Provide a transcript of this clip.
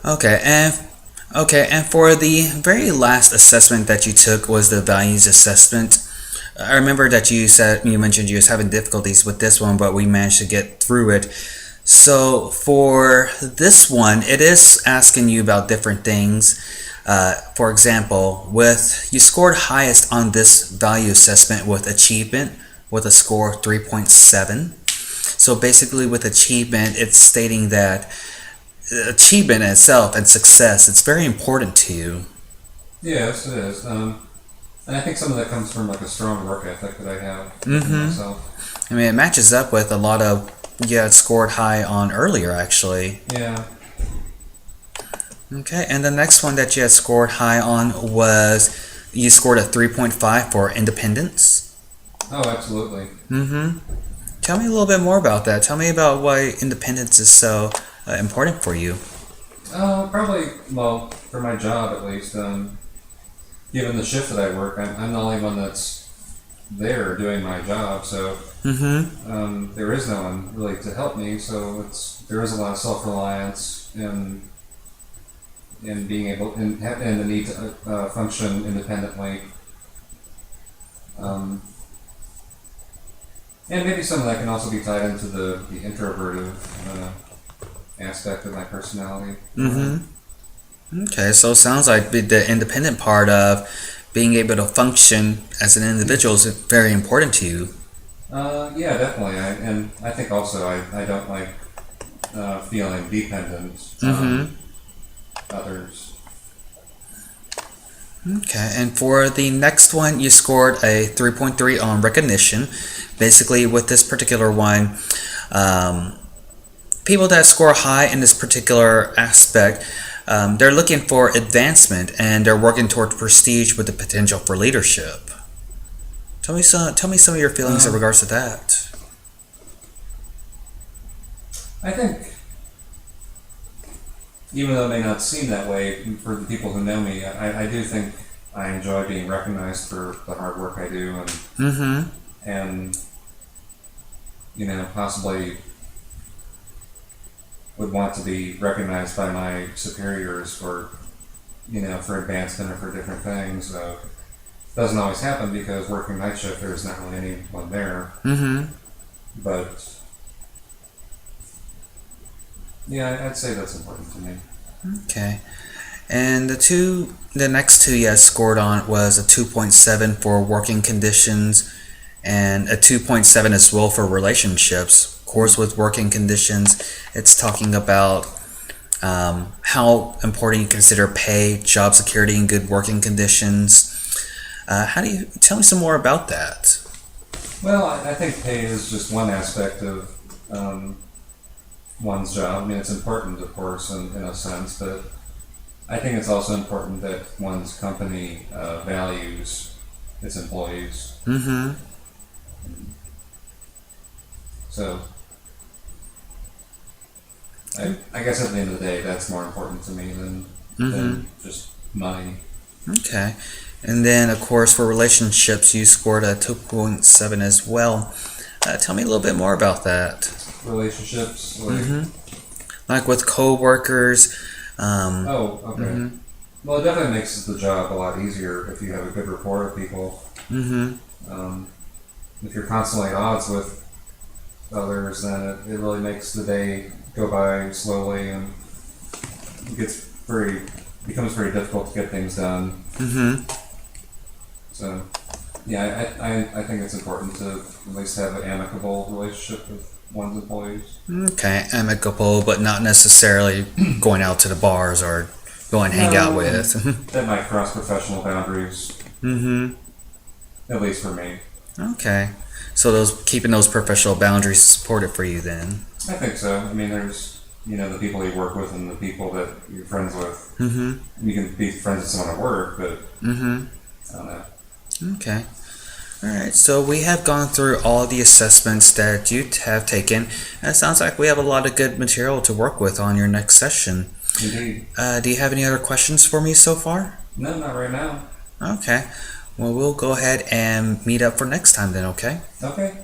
Okay, and for the very last assessment that you took was the values assessment. I remember that you mentioned you was having difficulties with this one, but we managed to get through it. So for this one, it is asking you about different things. For example, with you scored highest on this value assessment with achievement with a score of 3.7. So basically, with achievement, it's stating that achievement itself and success, it's very important to you. Yes, it is. And I think some of that comes from like a strong work ethic that I have in Mm-hmm. myself. I mean, it matches up with a lot of you had scored high on earlier, actually. Yeah. Okay, and the next one that you had scored high on was you scored a 3.5 for independence. Oh, absolutely. Mm-hmm. Tell me a little bit more about that. Tell me about why independence is so important for you. Probably, well, for my job at least, given the shift that I work, I'm the only one that's there doing my job, so Mm-hmm. there is no one really to help me, so there is a lot of self-reliance and being able, and the need to function independently. Um, and maybe some of that can also be tied into the introverted aspect of my personality. Okay, so it sounds like the independent part of being able to function as an individual is very important to you. Yeah, definitely. And I think also I don't like feeling dependent on Mm-hmm. others. Okay, and for the next one, you scored a 3.3 on recognition. Basically, with this particular one, um, people that score high in this particular aspect, they're looking for advancement and they're working toward prestige with the potential for leadership. Tell me some of your feelings in Um, regards to that. I think, even though it may not seem that way for the people who know me, I do think I enjoy being recognized for the hard work I do, Mm-hmm. and possibly would want to be recognized by my superiors for for advancement or for different things. Doesn't always happen because working night shift there's not really anyone there, Mm-hmm. but yeah, I'd say that's important to me. Okay. And the next two you had scored on was a 2.7 for working conditions and a 2.7 as well for relationships. Of course, with working conditions, it's talking about how important you consider pay, job security, and good working conditions. How do you tell me some more about that? Well, I think pay is just one aspect of one's job. I mean, it's important, of course, in a sense, but I think it's also important that one's company values its employees. Mm-hmm. So, I guess at the end of the day, that's more important to me Mm-hmm. than just money. Okay. And then, of course, for relationships, you scored a 2.7 as well. Tell me a little bit more about that. Relationships, like, Mm-hmm. Like with coworkers. oh, okay. Mm-hmm. Well, it definitely makes the job a lot easier if you have a good rapport with people. Mm-hmm. Um, if you're constantly at odds with others, then it really makes the day go by slowly, and it becomes very difficult to get things done. Mm-hmm. So, yeah, I think it's important to at least have an amicable relationship with one's employees. Okay, amicable, but not necessarily going out to the bars or going hang out No, with. that might cross professional boundaries, Mm-hmm. at least for me. Okay. So those keeping those professional boundaries is important for you then. I think so. I mean, there's the people you work with and the people that you're friends with. Mm-hmm. You can be friends with someone at work, but Mm-hmm. I don't know. Okay. All right. So we have gone through all the assessments that you have taken, and it sounds like we have a lot of good material to work with on your next session. Indeed. Do you have any other questions for me so far? No, not right now. Okay. Well, we'll go ahead and meet up for next time then, okay? Okay.